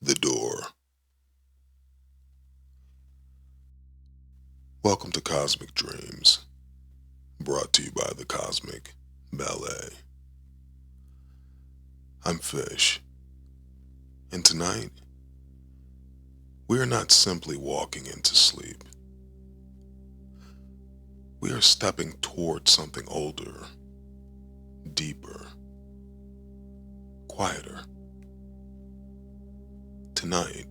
The Door. Welcome to Cosmic Dreams, brought to you by the Cosmic Ballet. I'm Fish, and tonight, we are not simply walking into sleep. We are stepping toward something older, deeper, quieter. Tonight,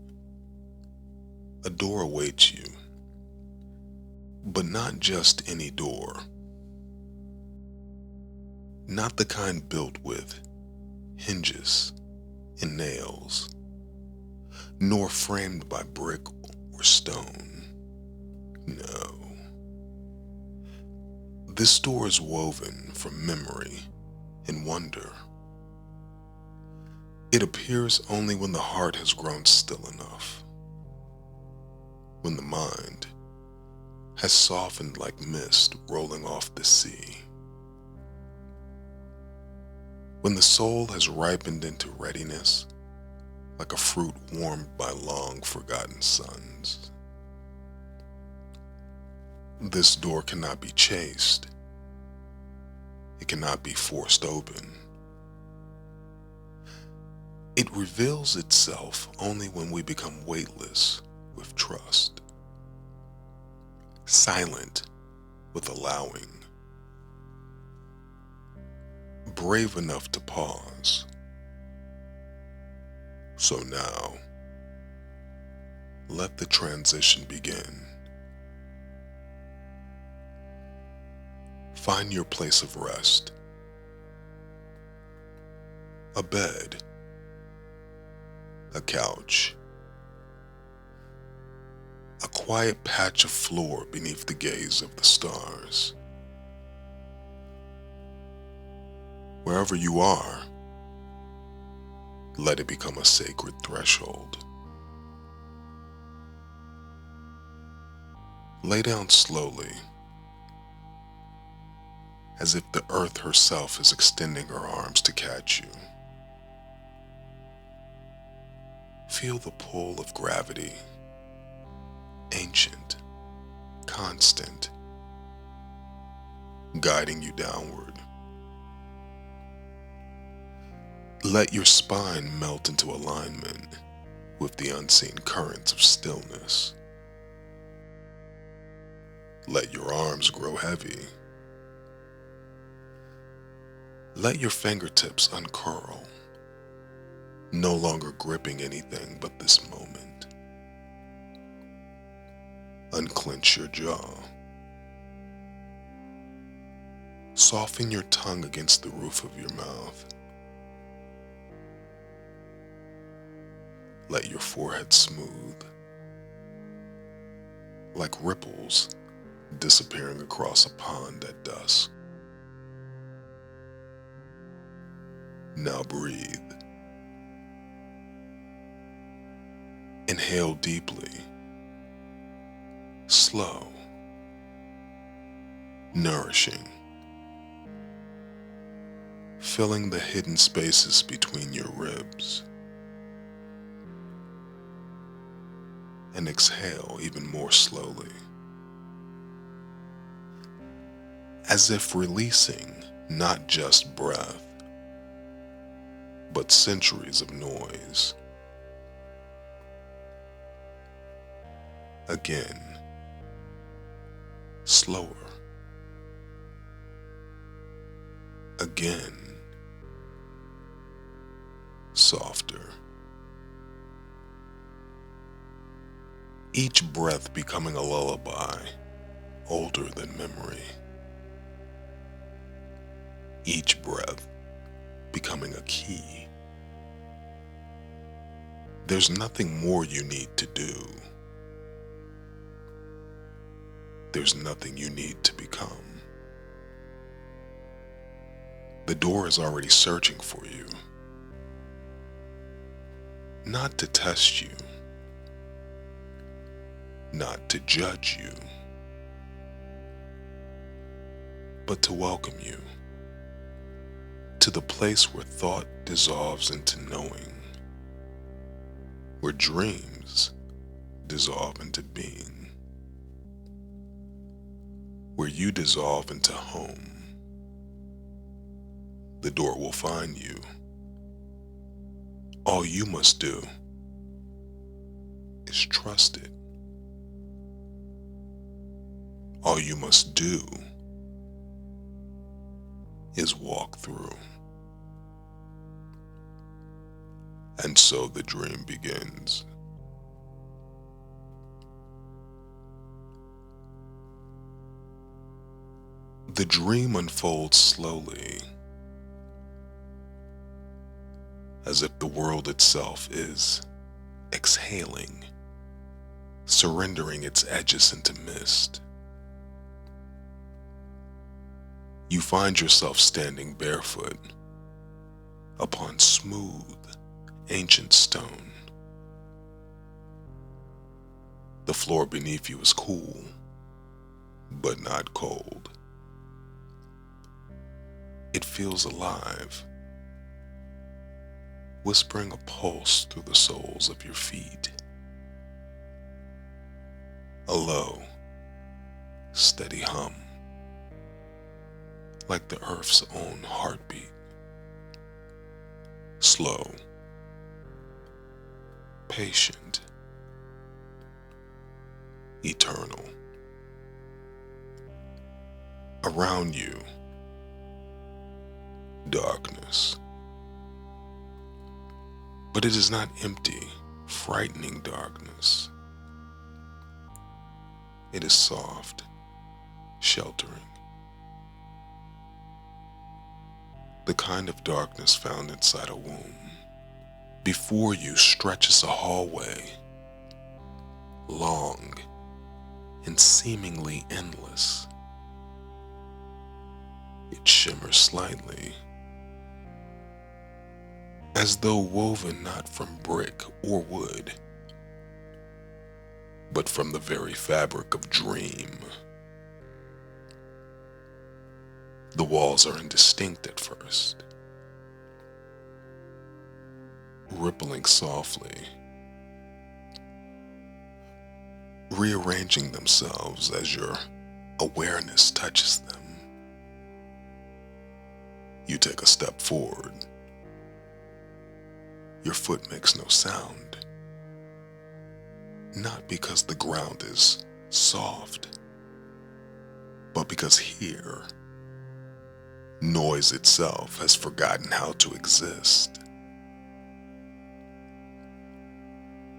a door awaits you, but not just any door. Not the kind built with hinges and nails, nor framed by brick or stone. No. This door is woven from memory and wonder. It appears only when the heart has grown still enough, when the mind has softened like mist rolling off the sea, when the soul has ripened into readiness like a fruit warmed by long forgotten suns. This door cannot be chased. It cannot be forced open. It reveals itself only when we become weightless with trust, silent with allowing, brave enough to pause. So now, let the transition begin. Find your place of rest. A bed, a couch, a quiet patch of floor beneath the gaze of the stars. Wherever you are, let it become a sacred threshold. Lay down slowly, as if the earth herself is extending her arms to catch you. Feel the pull of gravity, ancient, constant, guiding you downward. Let your spine melt into alignment with the unseen currents of stillness. Let your arms grow heavy. Let your fingertips uncurl, no longer gripping anything but this moment. Unclench your jaw. Soften your tongue against the roof of your mouth. Let your forehead smooth, like ripples disappearing across a pond at dusk. Now breathe. Inhale deeply, slow, nourishing, filling the hidden spaces between your ribs. And exhale even more slowly, as if releasing not just breath, but centuries of noise. Again, slower. Again, softer. Each breath becoming a lullaby older than memory. Each breath becoming a key. There's nothing more you need to do. There's nothing you need to become. The door is already searching for you. Not to test you, not to judge you, but to welcome you to the place where thought dissolves into knowing, where dreams dissolve into being, where you dissolve into home. The door will find you. All you must do is trust it. All you must do is walk through. And so the dream begins. The dream unfolds slowly, as if the world itself is exhaling, surrendering its edges into mist. You find yourself standing barefoot upon smooth, ancient stone. The floor beneath you is cool, but not cold. It feels alive, whispering a pulse through the soles of your feet. A low, steady hum, like the earth's own heartbeat. Slow, patient, eternal. Around you, darkness. But it is not empty, frightening darkness. It is soft, sheltering. The kind of darkness found inside a womb. Before you stretches a hallway, long and seemingly endless. It shimmers slightly, as though woven not from brick or wood, but from the very fabric of dream. The walls are indistinct at first, rippling softly, rearranging themselves as your awareness touches them. You take a step forward. Your foot makes no sound, not because the ground is soft, but because here, noise itself has forgotten how to exist.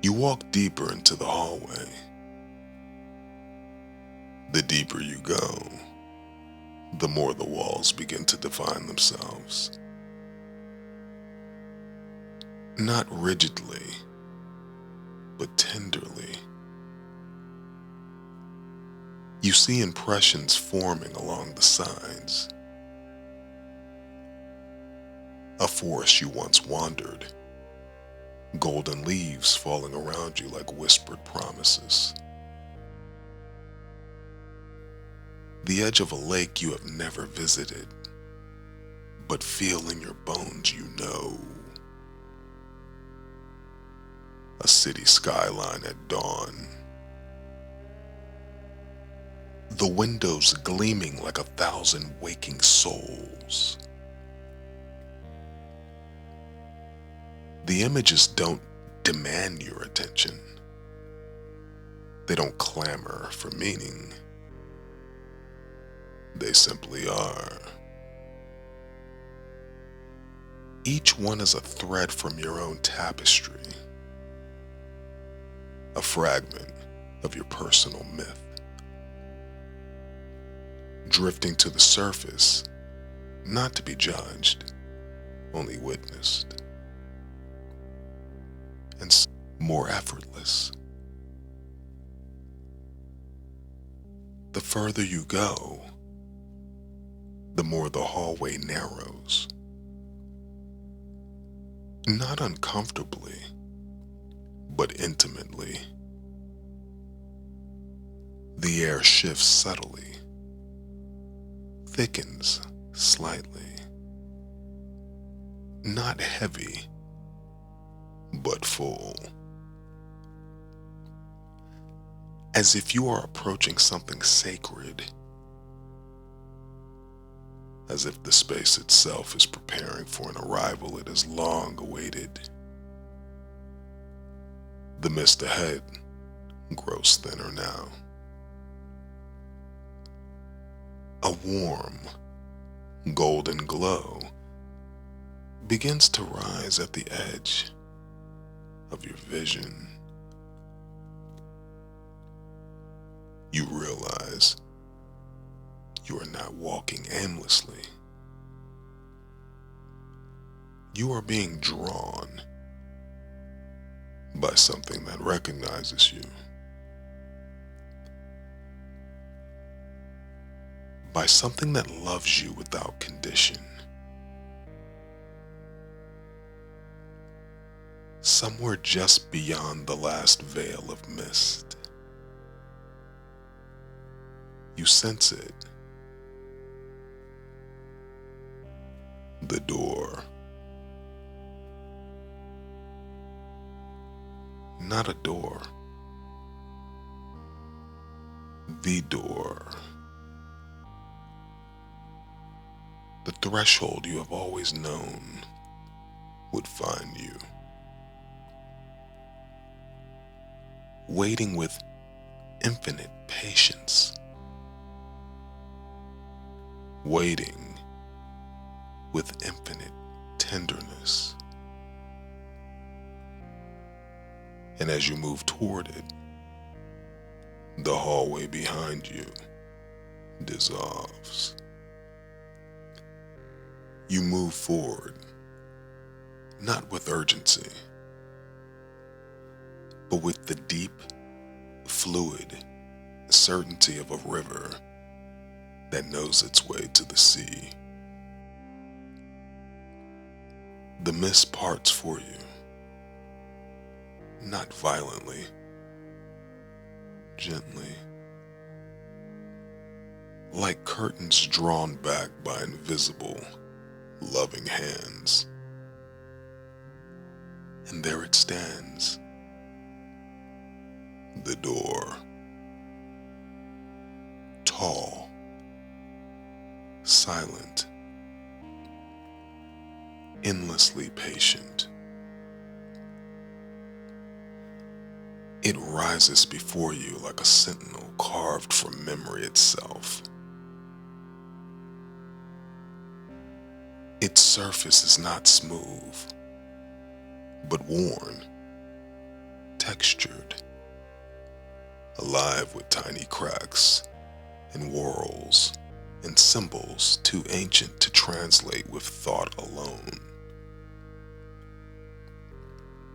You walk deeper into the hallway. The deeper you go, the more the walls begin to define themselves. Not rigidly, but tenderly. You see impressions forming along the sides. A forest you once wandered, golden leaves falling around you like whispered promises. The edge of a lake you have never visited, but feel in your bones you know. A city skyline at dawn. The windows gleaming like 1,000 waking souls. The images don't demand your attention. They don't clamor for meaning. They simply are. Each one is a thread from your own tapestry, a fragment of your personal myth, drifting to the surface, not to be judged, only witnessed, and more effortless. The further you go, the more the hallway narrows. Not uncomfortably, but intimately. The air shifts subtly, thickens slightly. Not heavy, but full. as if you are approaching something sacred, as if the space itself is preparing for an arrival it has long awaited. The mist ahead grows thinner now. A warm, golden glow begins to rise at the edge of your vision. You realize you are not walking aimlessly. You are being drawn by something that recognizes you, by something that loves you without condition. Somewhere just beyond the last veil of mist, you sense it. The door. Not a door. The door. The threshold you have always known would find you. Waiting with infinite patience. Waiting with infinite tenderness. And as you move toward it, the hallway behind you dissolves. You move forward, not with urgency, but with the deep, fluid certainty of a river that knows its way to the sea. The mist parts for you, not violently, gently, like curtains drawn back by invisible, loving hands. And there it stands, the door, tall, silent, endlessly patient. It rises before you like a sentinel carved from memory itself. Its surface is not smooth, but worn, textured, alive with tiny cracks and whorls and symbols too ancient to translate with thought alone.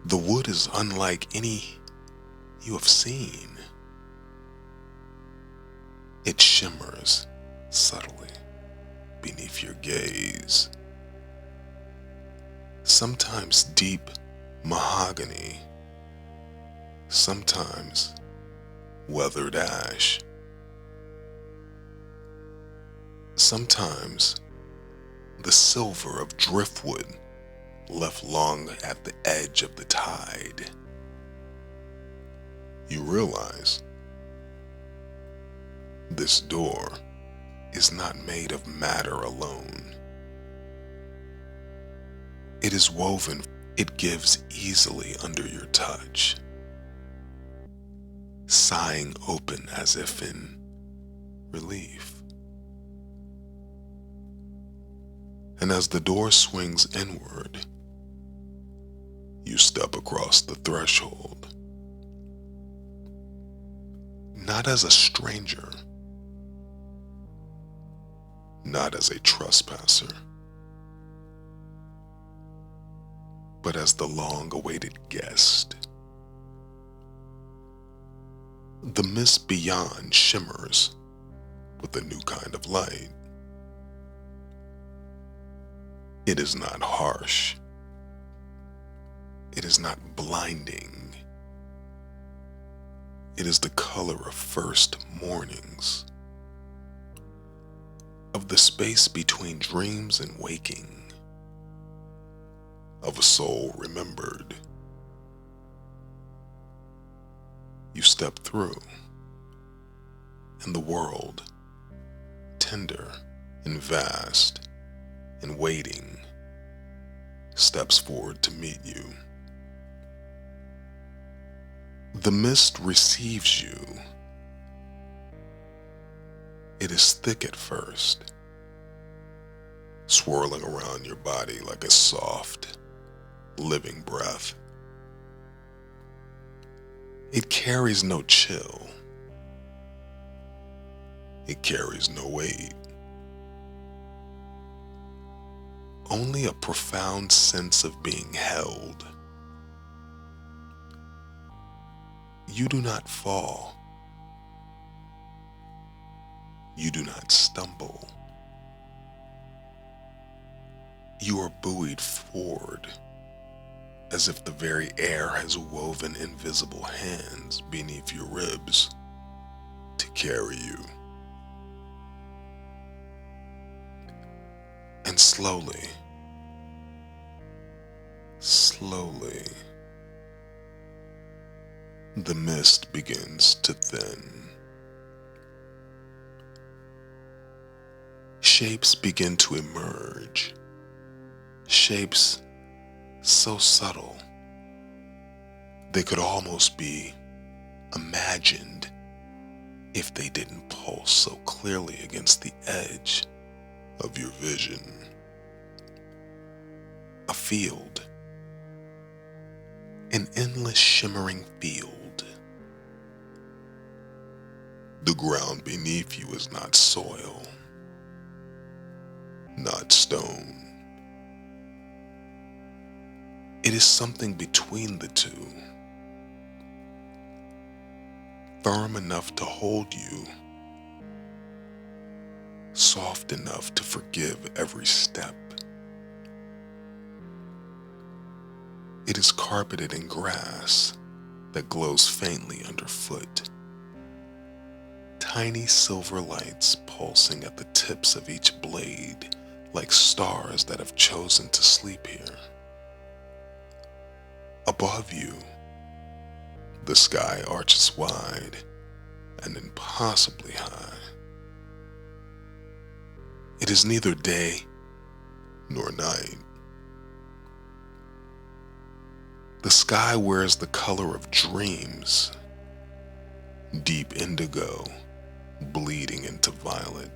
The wood is unlike any you have seen. It shimmers subtly beneath your gaze. Sometimes deep mahogany, sometimes weathered ash, sometimes the silver of driftwood left long at the edge of the tide. You realize this door is not made of matter alone. It is woven, it gives easily under your touch, sighing open as if in relief. And as the door swings inward, you step across the threshold, not as a stranger, not as a trespasser, but as the long-awaited guest. The mist beyond shimmers with a new kind of light. It is not harsh. It is not blinding. It is the color of first mornings, of the space between dreams and waking, of a soul remembered. You step through, and the world, tender and vast and waiting, steps forward to meet you. The mist receives you. It is thick at first, swirling around your body like a soft, living breath. It carries no chill. It carries no weight. Only a profound sense of being held. You do not fall. You do not stumble. You are buoyed forward, as if the very air has woven invisible hands beneath your ribs to carry you. And slowly, the mist begins to thin. Shapes begin to emerge. Shapes so subtle, they could almost be imagined if they didn't pulse so clearly against the edge of your vision. A field, an endless shimmering field. The ground beneath you is not soil, not stone. It is something between the two, firm enough to hold you, soft enough to forgive every step. It is carpeted in grass that glows faintly underfoot. Tiny silver lights pulsing at the tips of each blade like stars that have chosen to sleep here. Above you, the sky arches wide and impossibly high. It is neither day nor night. The sky wears the color of dreams, deep indigo bleeding into violet,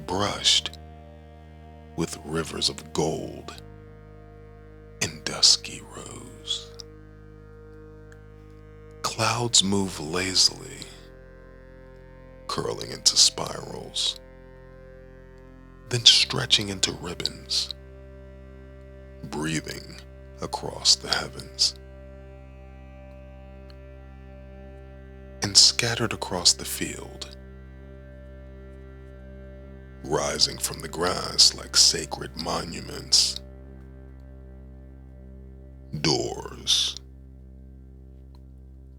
brushed with rivers of gold and dusky rose. Clouds move lazily, curling into spirals, then stretching into ribbons, breathing across the heavens. And scattered across the field, rising from the grass like sacred monuments, doors,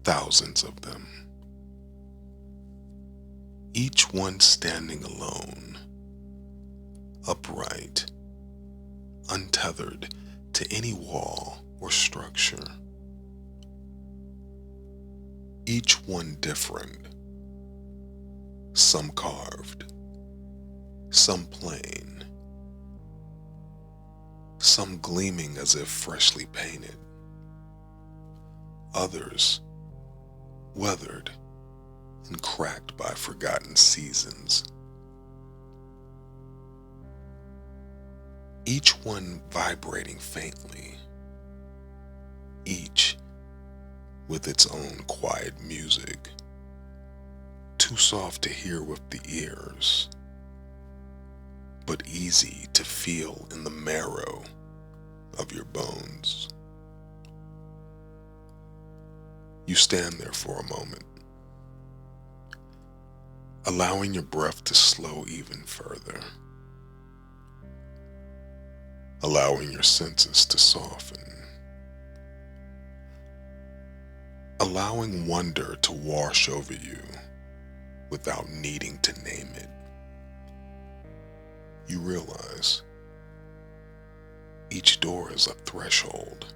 thousands of them, each one standing alone, upright, untethered to any wall or structure. Each one different, some carved, some plain, some gleaming as if freshly painted, others weathered and cracked by forgotten seasons. Each one vibrating faintly, each with its own quiet music, too soft to hear with the ears, but easy to feel in the marrow of your bones. You stand there for a moment, allowing your breath to slow even further, allowing your senses to soften, allowing wonder to wash over you without needing to name it. You realize each door is a threshold,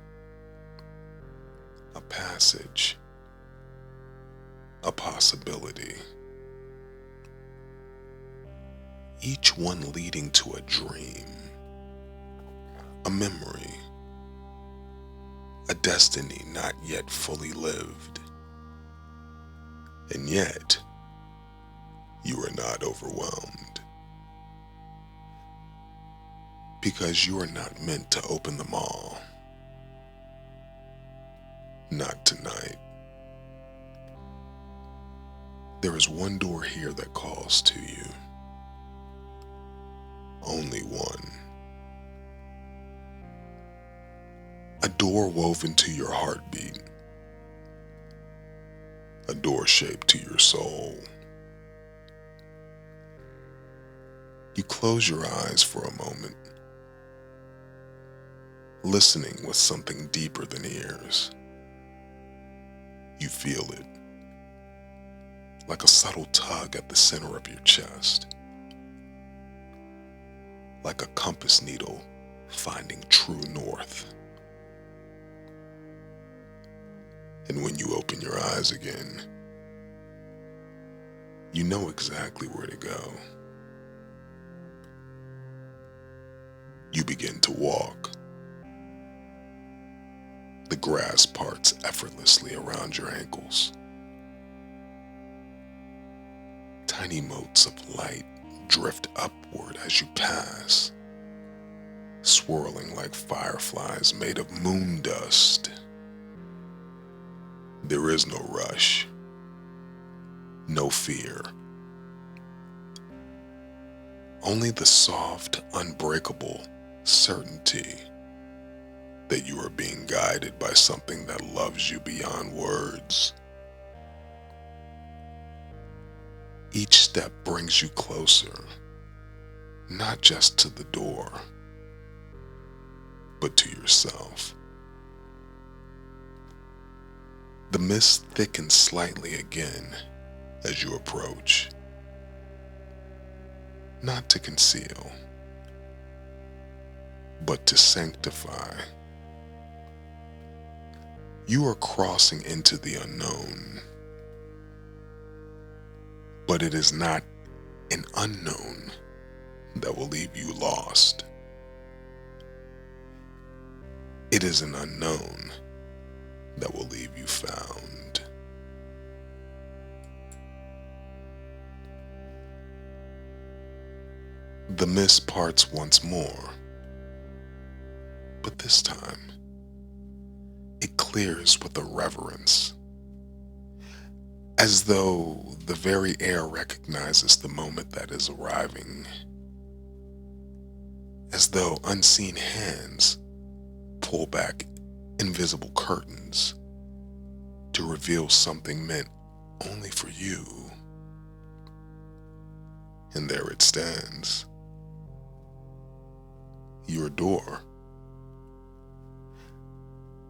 a passage, a possibility. each one leading to a dream, a memory, a destiny not yet fully lived. And yet, you are not overwhelmed, because you are not meant to open them all. Not tonight. There is one door here that calls to you. Only one. A door woven to your heartbeat. A door shaped to your soul. You close your eyes for a moment, listening with something deeper than ears. You feel it, like a subtle tug at the center of your chest, like a compass needle finding true north. And when you open your eyes again, you know exactly where to go. You begin to walk. The grass parts effortlessly around your ankles. Tiny motes of light drift upward as you pass, swirling like fireflies made of moon dust. There is no rush, no fear. Only the soft, unbreakable certainty that you are being guided by something that loves you beyond words. Each step brings you closer, not just to the door, but to yourself. The mist thickens slightly again as you approach, not to conceal, but to sanctify. You are crossing into the unknown, but it is not an unknown that will leave you lost. It is an unknown that will leave you found. The mist parts once more, but this time it clears with a reverence, as though the very air recognizes the moment that is arriving, as though unseen hands pull back invisible curtains to reveal something meant only for you. And there it stands, your door.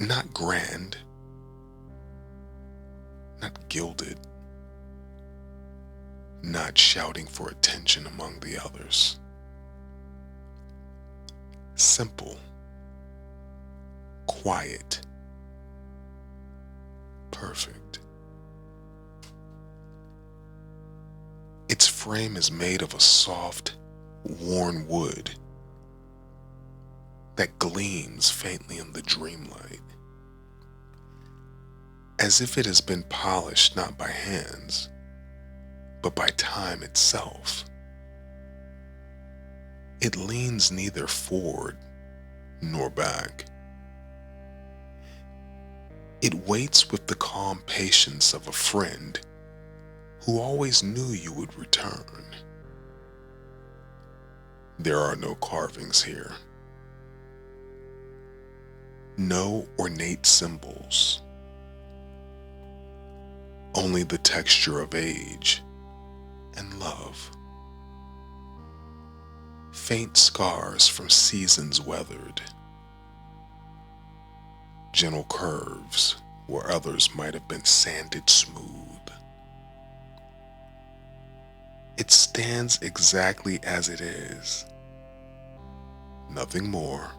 Not grand, not gilded, not shouting for attention among the others. Simple, quiet, perfect. Its frame is made of a soft, worn wood that gleams faintly in the dreamlight, as if it has been polished not by hands, but by time itself. It leans neither forward nor back. It waits with the calm patience of a friend who always knew you would return. There are no carvings here, no ornate symbols, only the texture of age and love. Faint scars from seasons weathered, gentle curves where others might have been sanded smooth. It stands exactly as it is, nothing more,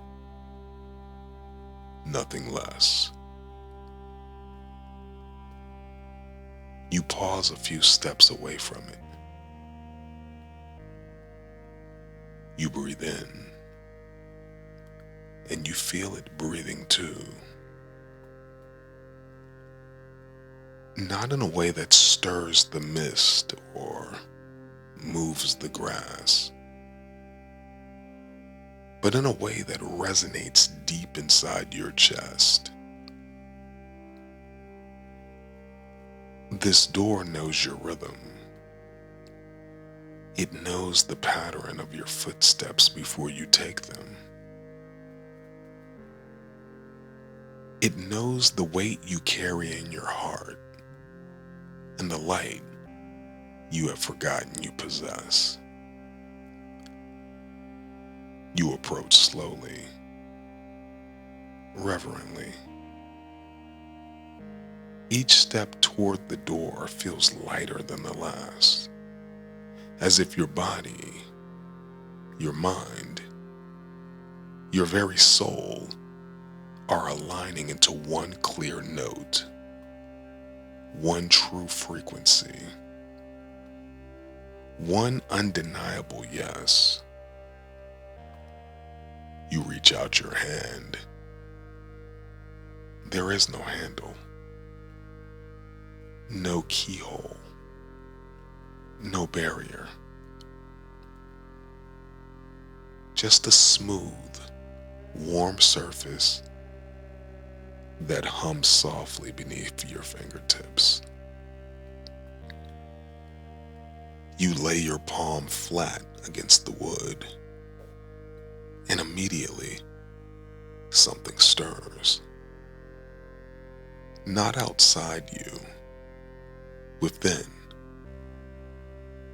nothing less. You pause a few steps away from it, You breathe in, and you feel it breathing too. Not in a way that stirs the mist or moves the grass, but in a way that resonates deep inside your chest. This door knows your rhythm. It knows the pattern of your footsteps before you take them. It knows the weight you carry in your heart and the light you have forgotten you possess. You approach slowly, reverently. Each step toward the door feels lighter than the last, as if your body, your mind, your very soul are aligning into one clear note, one true frequency, one undeniable yes. You reach out your hand. There is no handle, no keyhole, no barrier. Just a smooth, warm surface that hums softly beneath your fingertips. You lay your palm flat against the wood, and immediately something stirs. Not outside you, within.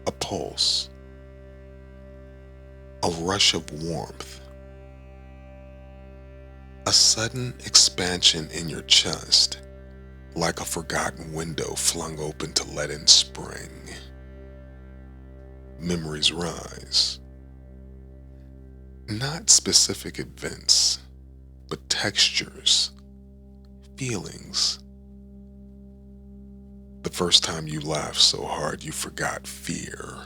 A pulse, a rush of warmth, a sudden expansion in your chest, like a forgotten window flung open to let in spring. Memories rise. Not specific events, but textures, feelings. The first time you laughed so hard you forgot fear.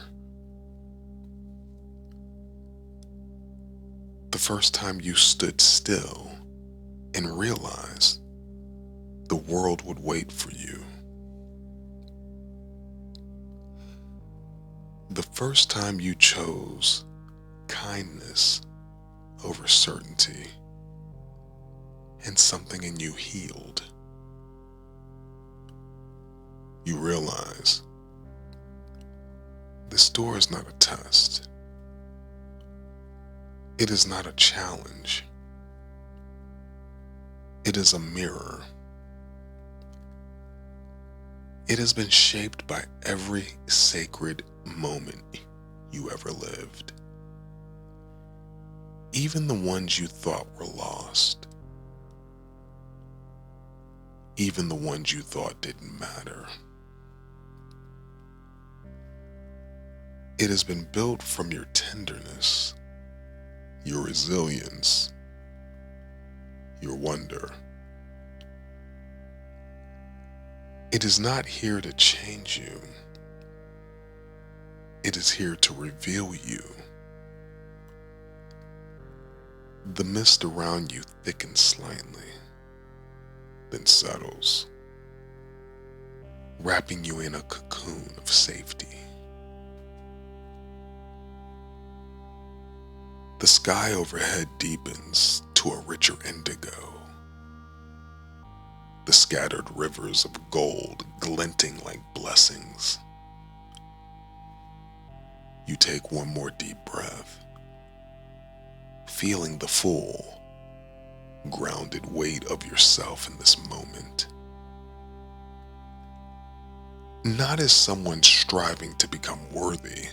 The first time you stood still and realized the world would wait for you. The first time you chose kindness over certainty and something in you healed. You realize this door is not a test. It is not a challenge. It is a mirror. It has been shaped by every sacred moment you ever lived. Even the ones you thought were lost. Even the ones you thought didn't matter. It has been built from your tenderness, your resilience, your wonder. It is not here to change you. It is here to reveal you. The mist around you thickens slightly, then settles, wrapping you in a cocoon of safety. The sky overhead deepens to a richer indigo. The scattered rivers of gold glinting like blessings. You take one more deep breath, feeling the full, grounded weight of yourself in this moment. Not as someone striving to become worthy,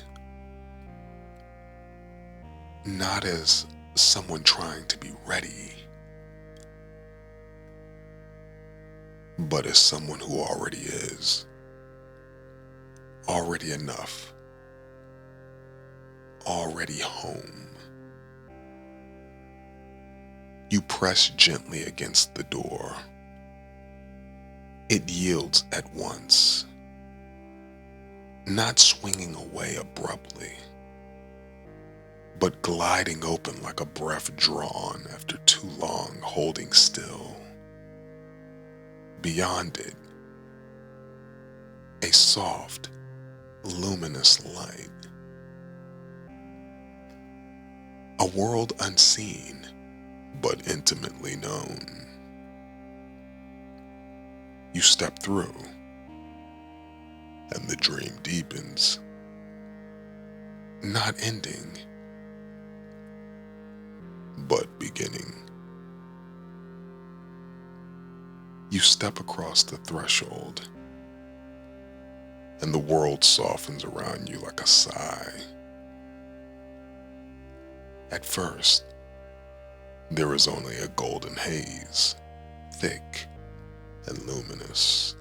not as someone trying to be ready, but as someone who already is, already enough, already home. You press gently against the door. It yields at once, not swinging away abruptly, but gliding open like a breath drawn after too long holding still. Beyond it, a soft, luminous light. A world unseen, but intimately known. You step through, and the dream deepens, not ending, but beginning. You step across the threshold, and the world softens around you like a sigh. At first, there is only a golden haze, thick and luminous.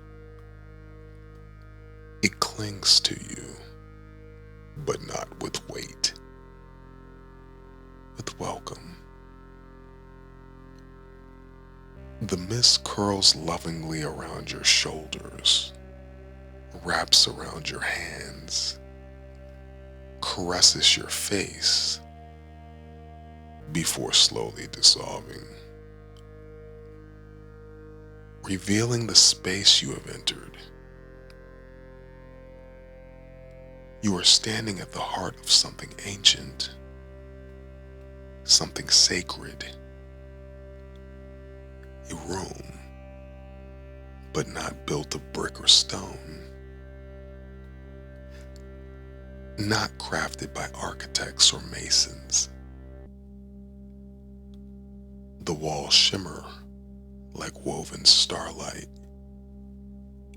It clings to you, but not with weight, with welcome. The mist curls lovingly around your shoulders, wraps around your hands, caresses your face before slowly dissolving, revealing the space you have entered. You are standing at the heart of something ancient, something sacred, a room, but not built of brick or stone, not crafted by architects or masons. The walls shimmer like woven starlight,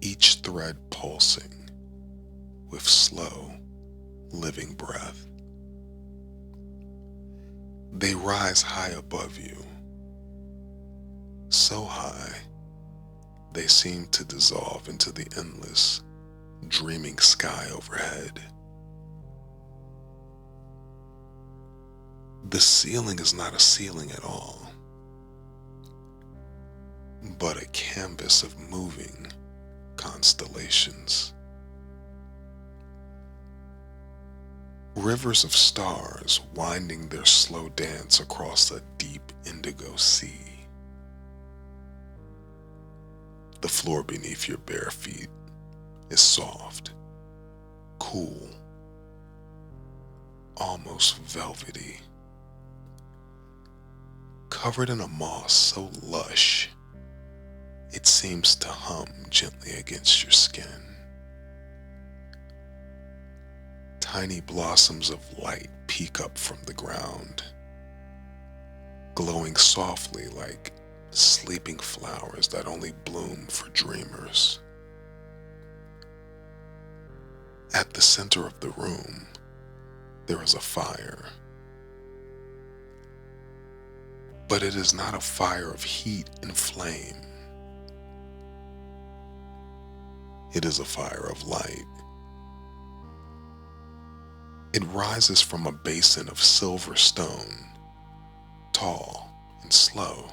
each thread pulsing with slow, living breath. They rise high above you, so high they seem to dissolve into the endless, dreaming sky overhead. The ceiling is not a ceiling at all, but a canvas of moving constellations. Rivers of stars winding their slow dance across a deep indigo sea. The floor beneath your bare feet is soft, cool, almost velvety, covered in a moss so lush it seems to hum gently against your skin. Tiny blossoms of light peek up from the ground, glowing softly like sleeping flowers that only bloom for dreamers. At the center of the room, there is a fire. But it is not a fire of heat and flame. It is a fire of light. It rises from a basin of silver stone, tall and slow.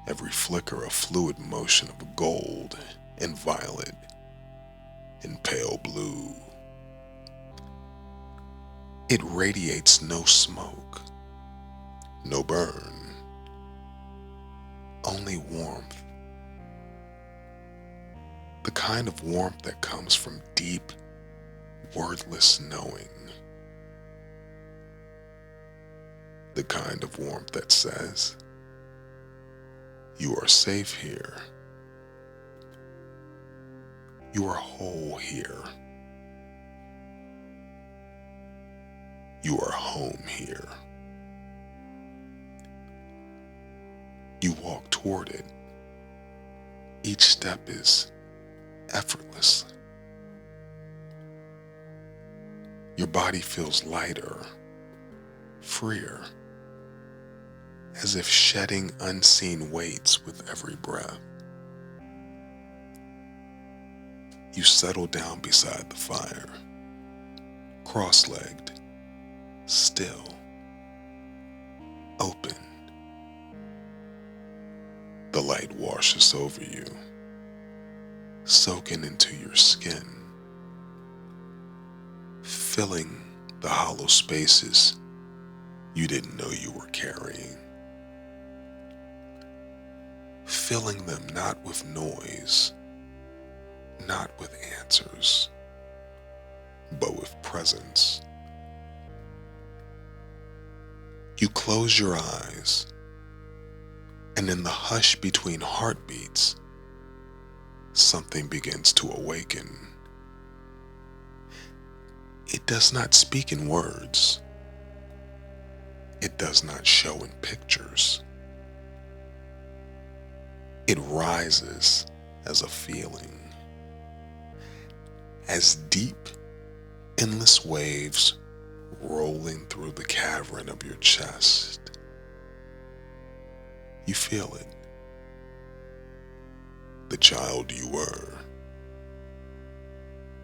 Every flicker a fluid motion of gold and violet and pale blue. It radiates no smoke, no burn, only warmth. The kind of warmth that comes from deep, wordless knowing. The kind of warmth that says, you are safe here. You are whole here. You are home here. You walk toward it. Each step is effortless. Your body feels lighter, freer, as if shedding unseen weights with every breath. You settle down beside the fire, cross-legged, still, open. The light washes over you, soaking into your skin, filling the hollow spaces you didn't know you were carrying. Filling them not with noise, not with answers, but with presence. You close your eyes, and in the hush between heartbeats, something begins to awaken. It does not speak in words. It does not show in pictures. It rises as a feeling, as deep, endless waves rolling through the cavern of your chest. You feel it. The child you were,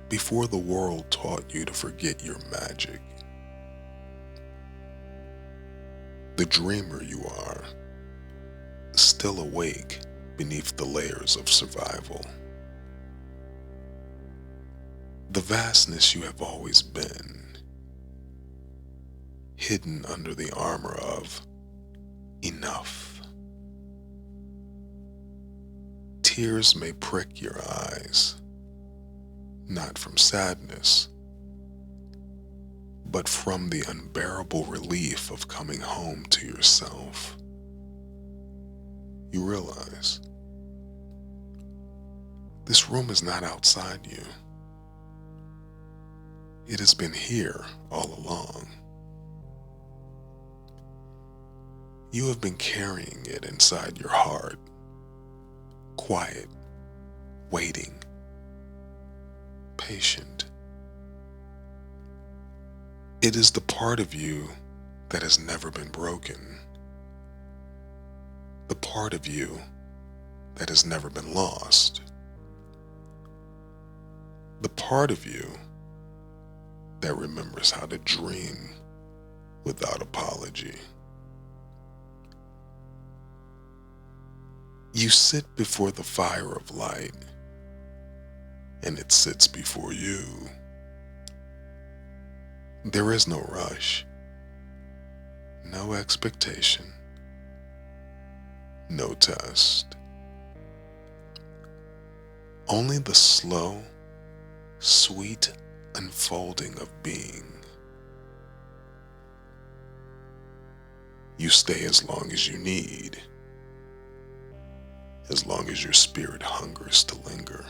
before the world taught you to forget your magic. The dreamer you are, still awake beneath the layers of survival. The vastness you have always been, hidden under the armor of enough. Tears may prick your eyes, not from sadness, but from the unbearable relief of coming home to yourself. You realize this room is not outside you. It has been here all along. You have been carrying it inside your heart, quiet, waiting, patient. It is the part of you that has never been broken, the part of you that has never been lost, the part of you that remembers how to dream without apology. You sit before the fire of light, and it sits before you. There is no rush, no expectation, no test. Only the slow, sweet unfolding of being. You stay as long as you need, as long as your spirit hungers to linger.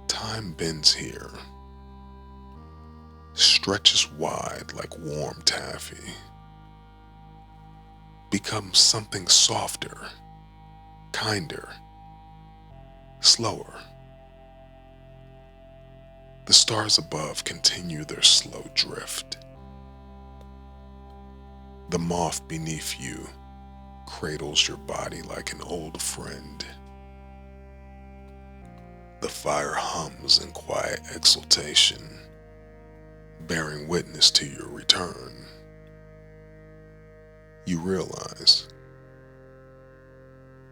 Time bends here, stretches wide like warm taffy, becomes something softer, kinder, slower. The stars above continue their slow drift. The moth beneath you cradles your body like an old friend. The fire hums in quiet exultation, bearing witness to your return. You realize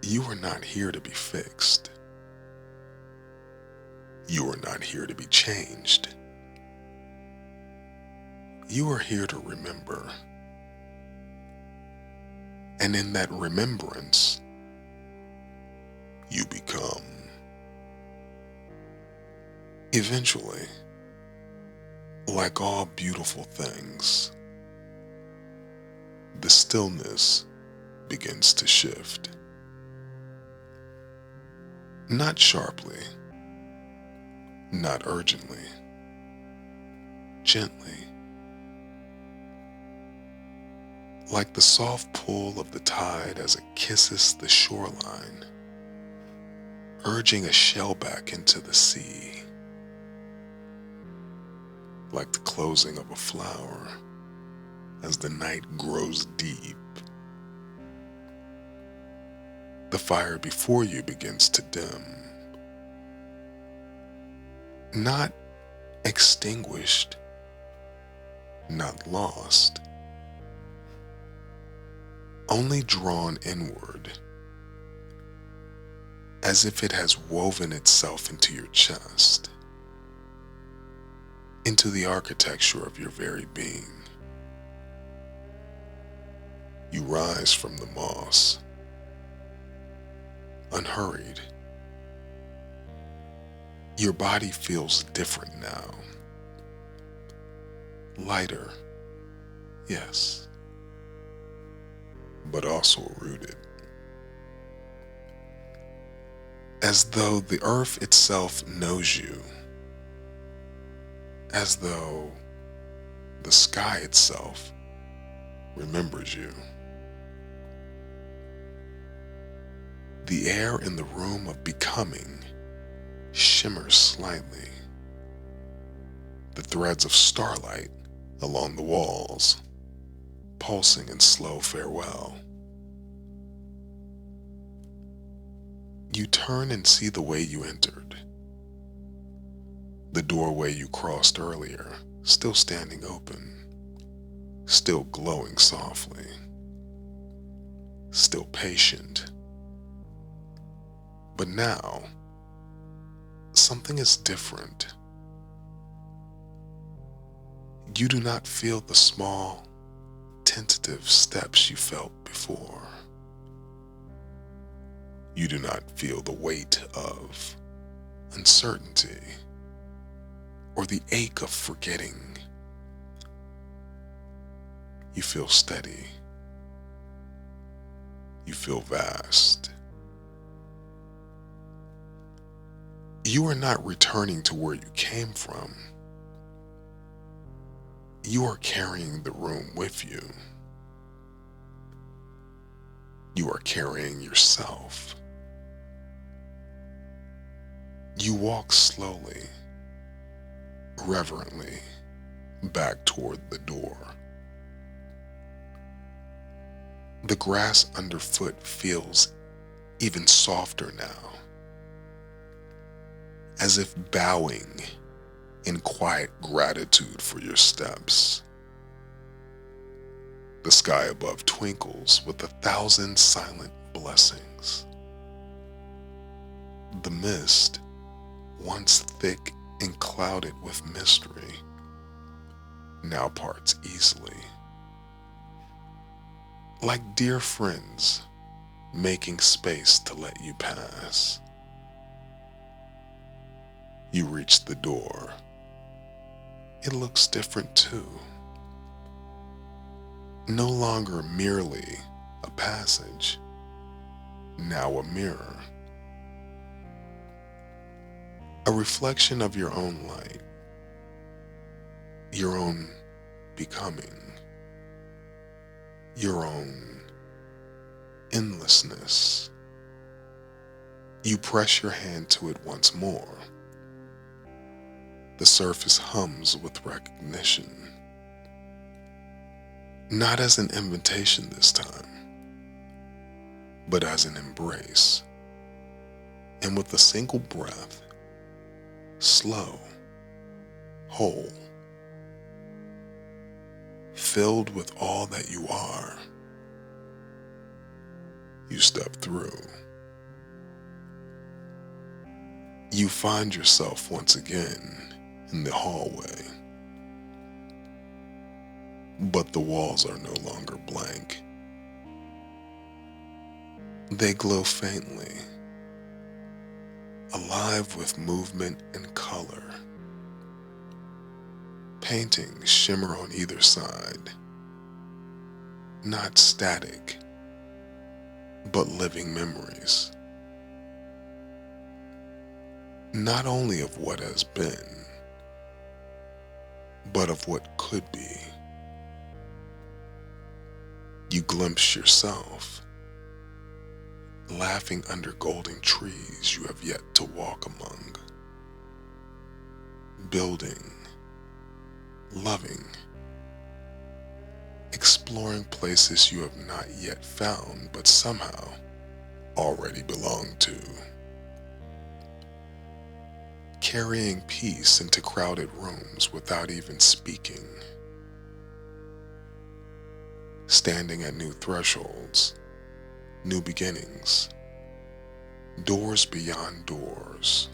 you are not here to be fixed. You are not here to be changed. You are here to remember. And in that remembrance, you become. Eventually, like all beautiful things, the stillness begins to shift. Not sharply, not urgently, gently, like the soft pull of the tide as it kisses the shoreline, urging a shell back into the sea, like the closing of a flower as the night grows deep. The fire before you begins to dim, not extinguished, not lost, only drawn inward, as if it has woven itself into your chest. into the architecture of your very being. You rise from the moss, unhurried. Your body feels different now. Lighter, yes, but also rooted. As though the earth itself knows you. As though the sky itself remembers you. The air in the room of becoming shimmers slightly. The threads of starlight along the walls, pulsing in slow farewell. You turn and see the way you entered. The doorway you crossed earlier, still standing open, still glowing softly, still patient. But now, something is different. You do not feel the small, tentative steps you felt before. You do not feel the weight of uncertainty or the ache of forgetting. You feel steady. You feel vast. You are not returning to where you came from. You are carrying the room with you. You are carrying yourself. You walk slowly, reverently, back toward the door. The grass underfoot feels even softer now, as if bowing in quiet gratitude for your steps. The sky above twinkles with 1,000 silent blessings. The mist, once thick and clouded with mystery, now parts easily. Like dear friends, making space to let you pass. You reach the door. It looks different too. No longer merely a passage, now a mirror. A reflection of your own light, your own becoming, your own endlessness. You press your hand to it once more. The surface hums with recognition. Not as an invitation this time, but as an embrace. And with a single breath, slow, whole, filled with all that you are, you step through. You find yourself once again in the hallway. But the walls are no longer blank. They glow faintly, alive with movement and color. Paintings shimmer on either side, not static, but living memories. Not only of what has been, but of what could be. You glimpse yourself, laughing under golden trees you have yet to walk among, building, loving, exploring places you have not yet found but somehow already belong to. Carrying peace into crowded rooms without even speaking. Standing at new thresholds, new beginnings, doors beyond doors.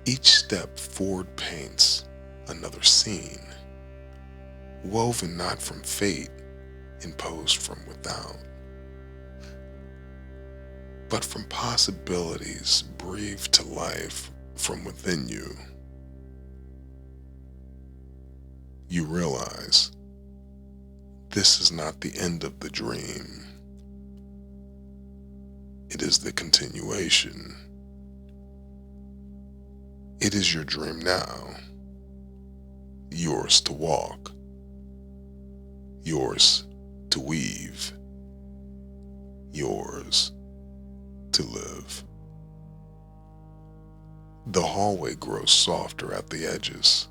Each step forward paints another scene, woven not from fate imposed from without, but from possibilities breathed to life from within you. You realize this is not the end of the dream. It is the continuation. It is your dream now, yours to walk, yours to weave, yours to live. The hallway grows softer at the edges.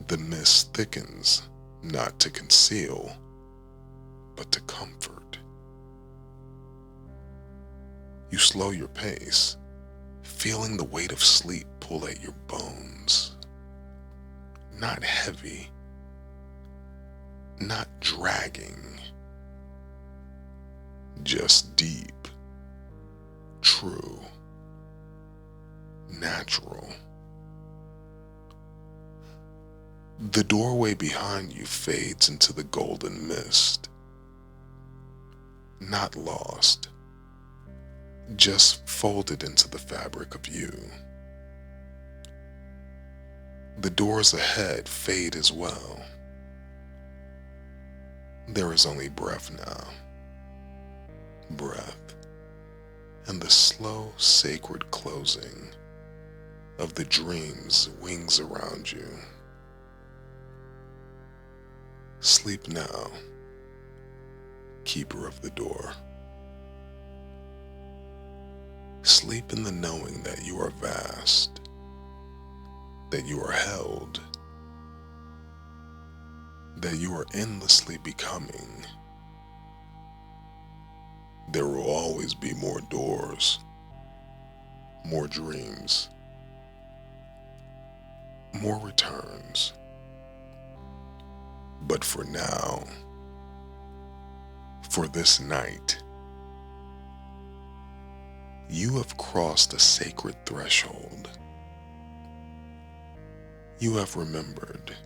The mist thickens, not to conceal, but to comfort. You slow your pace, feeling the weight of sleep pull at your bones. Not heavy, not dragging, just deep, true, natural. The doorway behind you fades into the golden mist. Not lost, just folded into the fabric of you. The doors ahead fade as well. There is only breath now. Breath, and the slow, sacred closing of the dream's wings around you. Sleep now, keeper of the door. Sleep in the knowing that you are vast, that you are held, that you are endlessly becoming. There will always be more doors, more dreams, more returns. But for now, for this night, you have crossed a sacred threshold. You have remembered.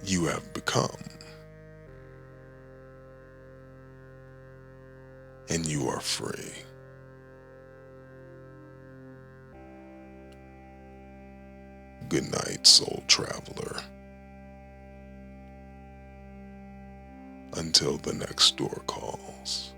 You have become. And you are free. Good night, soul traveler. Until the next door calls.